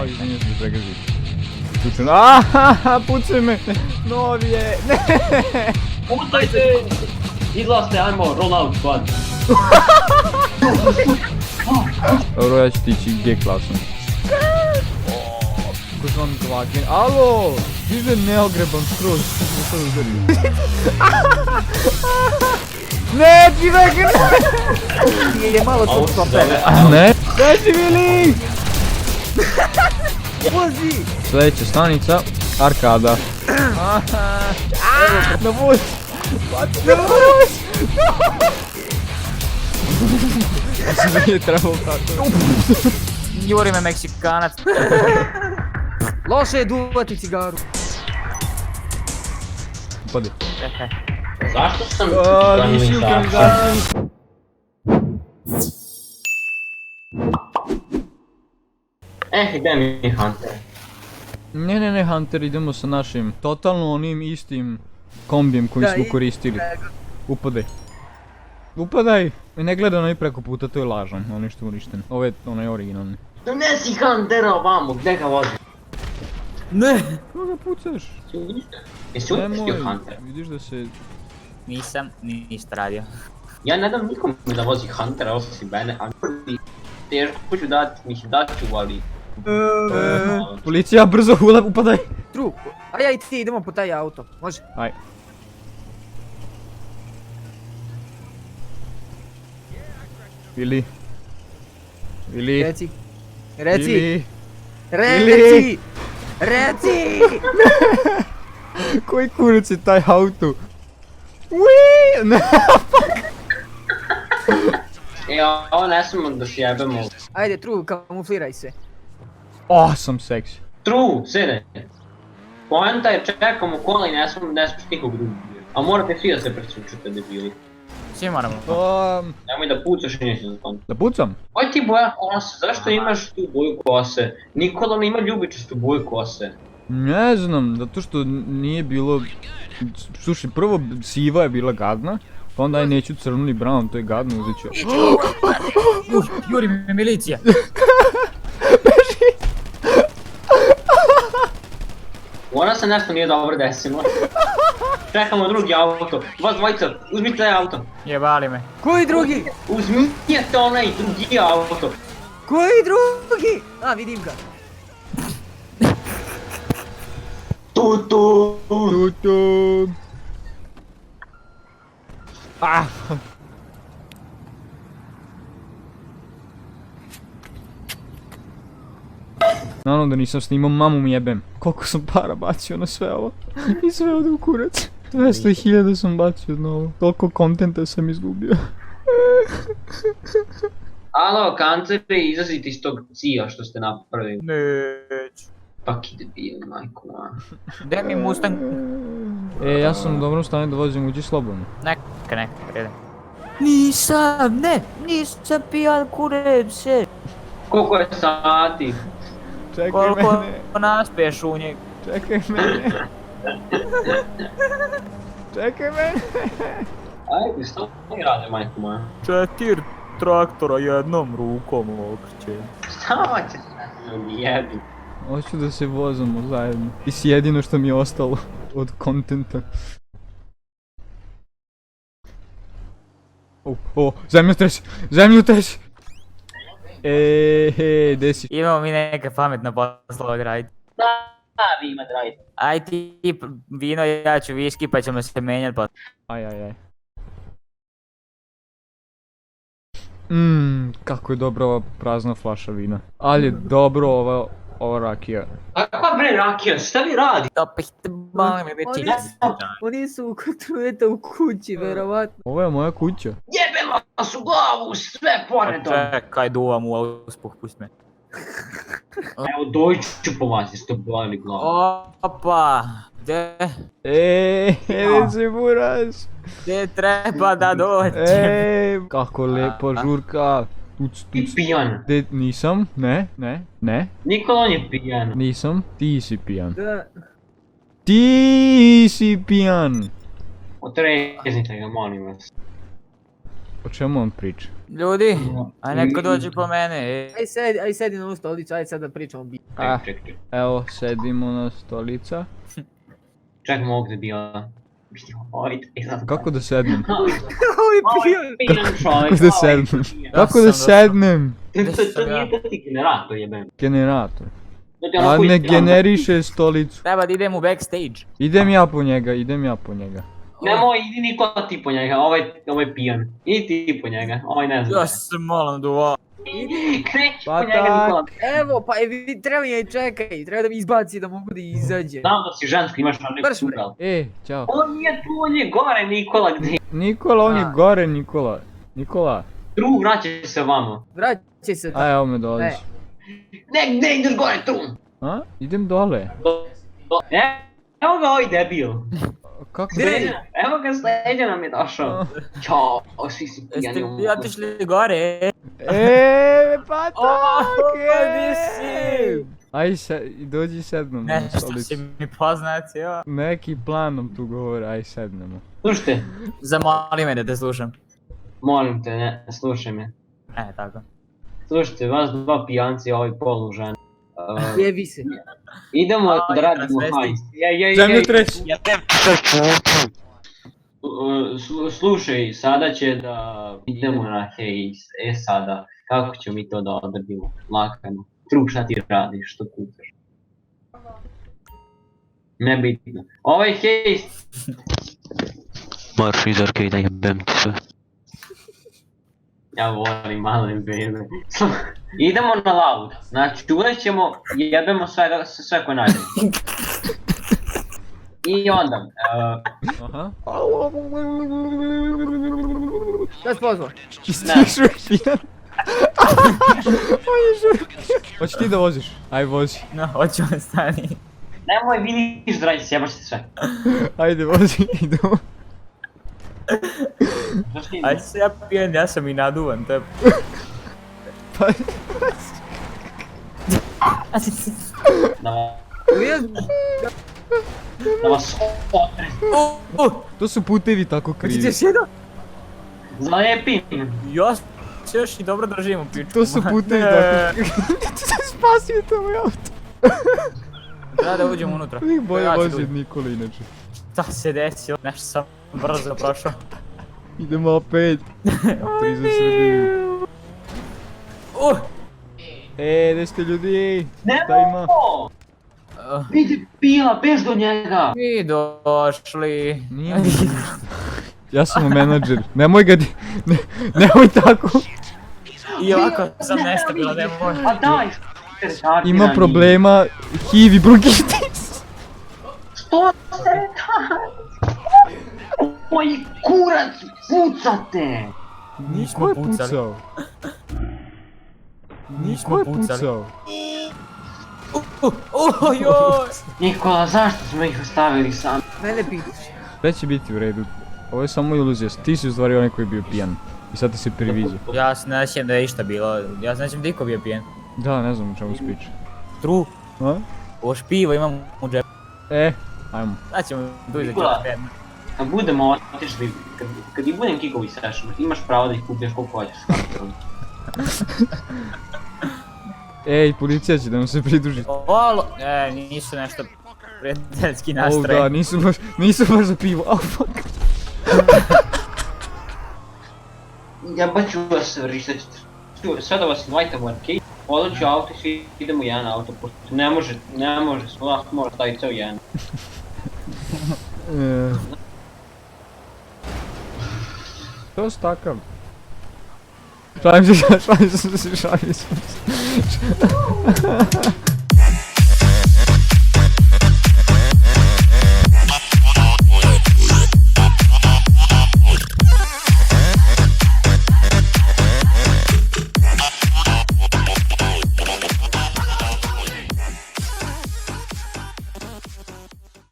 Au, izvinjam se, pregazim. Pucam, ahaha, pucaj me! Novije, ne! Pucajte! Izlaste, ajmo, roll out squad. Dobro, ja ću ti ići G klasom. Ko sam kvaken, alo! Diže neogreban skroz, što sad udario. Ne, čivek, ne! Je malo to pere. Ne? Daj si Vili! Vozi! Sljedeća stanica, arkada. Na voz! Na voz! Ja sam nije trebao tako. Juri me Meksikanac. Loše je duvati cigaru. Padi. Zašto sam Nisi u kanalizaciji. Gdje mi je Hunter? Ne, Hunter, idemo sa našim, totalno onim istim kombijem koji smo koristili. Upadaj. Upadaj! Ne gledaj onaj preko puta, to je lažan, on je što uništen. Ovo je onaj originalni. Donesi Huntera ovamo, gdje ga vozi? Ne! Kako ga pucaš? Jesi uništio Nemoj, Huntera? vidiš da se... Nisam ništa radio. Ja ne dam nikom da vozi Huntera osim mene, ali teško ću dati ću, ali... Policija, brzo, upadaj! True, a ja i ti idemo po taj auto, može? Aj. Vili. Vili. Reci. Reci. Vili. Reci. Reci. Koji kurac je taj auto? Uiii! Ne! Ovo ne smemo da sjebemo. Ajde, True, kamufliraj se. Awesome sex. True, sine. Poenta je čekamo kola i ne smemo nikog drugog. A morate svi da se presvučete, debili. Svi moramo. Nemoj da pucaš i neće za to. Da pucam? Oj ti boja kose, zašto imaš tu boju kose? Nikola ne ima ljubičastu boju kose. Ne znam, zato što nije bilo... Slušaj, prvo siva je bila gadna, pa onda aj neću crnu ni brown, to je gadno, uzet ću. Juri me milicija. Ona se nešto nije dobro desilo. Čekamo drugi auto. Vas dvojica, uzmite taj auto. Jebali me. Koji drugi? Uzmite onaj drugi auto. Koji drugi? A, vidim ga. Tutu. Tutu. Ah! Naravno da nisam snimao, mamu mi jebem. Koliko sam para bacio na sve ovo. I sve ode u kurac. 200.000 sam bacio na ovo. Toliko kontenta sam izgubio. Alo, kanceri, izlazite iz tog cija što ste napravili. Neću. Pak ide bil, majko moja. Gdje mi Mustang? Ja sam u dobrom stanju da vozim, uđi slobodno. Neka, redem. Nisam pijan, kurem se. Koliko je sati? Čekaj Koliko mene, naspiješ u njeg? čekaj mene. Čekaj mene. Ajde, što oni rade, majko moja? 4 traktora jednom rukom okrećem. Šta će se ljudi jebi? Hoću da se vozamo zajedno. Ti si jedino što mi je ostalo od kontenta. Zemljotres! Zemljotres! Gdje si? Imamo mi neke pametne poslove odraditi. Da, vi imate radite. Aj ti vino, ja ću viski pa ćemo se menjati pa... Aj. Kako je dobra ova prazna flaša vina. Ali je dobro ova rakija. Kakva bre rakija, šta vi radi? Opet molim me biti. Oni su kod Trujeta u kući, verovatno. Ovo je moja kuća. Jebem vas u glavu, sve poredom! Čekaj, duvam u auspuh, pusti me. Evo doći ću po vas, jeste boli glavu. Opa, gdje Gdje si buraz? treba da dođem? Kako lepa žurka. I pijan. Nisam, ne. Nikola on je pijan. Nisam, ti si pijan. Da. Ti si pijan! Otreznite ga, molim vas. O čemu on priča? Ljudi, aj neko dođe po mene. Aj sedi na ovu stolicu, aj sad da pričamo bi. Ah, Čekaj. evo, sedimo na stolica. Čekaj, mogu da bila. Kako da sednem? Ovi pijan. Kako da sednem? Kako da sednem? To nije to ti generator jebem. Generator. A ne generiše stolicu. Treba da idem u backstage. Idem ja po njega. Nemoj, idi Nikola ti po njega, ovaj pijan. Idi ti po njega, ovaj ne znam. Ja sam malo naduvao. Kreći Pa po njega Nikola. Evo, pa treba mi čekaj, treba da mi izbaci da mogu da izađe. Znam da si žensko, imaš na neku Brš, bre. sugal. Ćao. On nije tu, on je gore Nikola, gdje? Nikola, on je gore, Nikola. Tru, vraćaj se vamo. Vraćaj se A evo me dolaziš. Ne ideš gore, Tru. A? Idem dole. Evo ga ovaj debil. Kako Evo ga sleđa nam je došao. Ćao, svi si pijani Jeste u vi otišli gore? pa Di si? Aj, dođi sednemo na Nešto stolicu. si mi poznati, jo. Neki plan nam tu govori, aj sednemo. Slušajte, Zamoli me da te slušam. molim te, ne, slušaj me. Tako. Slušajte, vas dva pijanci i ovaj polužan. Jevi se. Idemo da radimo transvesti. hajs. Zemljotres! Slušaj, sada će da idemo na hejs. Sada, kako ćemo mi to da odradimo? Lakano. Tru, šta ti radiš, što kucaš? Nebitno. Ovaj hejs... Marš iz arcade-a, jebem ti sve. Ja volim male bebe. Idemo na loud. Znači, uvijek ćemo, jebemo sve koje nađemo. I onda, Aha. Da se pozvao. Stišu pijan. On je žurpijan. Hoće ti da voziš? Aj vozi. No, hoću stani. nemoj vidiš dragi, sjebaš ti sve. Ajde vozi, idemo. Zašto Ajde se ja pijem, ja sam i naduvan, to je... Pa... Da vas otre. To su putevi tako krivi. Hoćeš jedan? Zalepim. Ja se još i dobro držim u pičku. To su putevi tako krivi. Spasio to moj auto. Treba da uđem unutra. Uvijek bolje Ja ću vozi da od Nikola inače. Šta se desilo? Nešto sam brzo prošao. Idemo opet. Tri za Srbiju. Gdje ste ljudi? Šta ima? Nemo! Vidi pila, bež do njega! Mi došli. Nije mi ništa. Ja sam menadžer. Nemoj ga nemoj tako. I ovako sam nestabilan, nemoj. Pa daj! Ima problema. HIV i bronhitis. Što se radi? Moj kurac, pucate! Nismo pucali. Ko je pucao? Joj! Nikola, zašto smo ih ostavili sami? Mene pitaš. Sve će biti u redu. Ovo je samo iluzija. Ti si u stvari onaj koji je bio pijan. I sad ti se priviđa. Ja se ne sjećam da je išta bilo. Ja se ne sjećam da iko bio pijen. Da, ne znam o čemu spiče. Tru, A? ovo špivo imam u džepu. Ajmo. Sad ćemo tu izaći Nikola. od tjedna. Kad budemo otišli, kad i budem kickovi session, imaš pravo da ih kupiš koliko hoćeš s kartom. Ej, policija će da nam se pridruži. Olo! Nisu nešto prijateljski Oh nastroj. da, nisu baš za pivo. Oh fuck. Jebat ću vas rištat ćete. Sve da vas invajtam u arcade, odlaću auto i svi idemo u jedan auto, pošto ne može, svojak mora staviti ceo jedan. To je takav. Šalim se.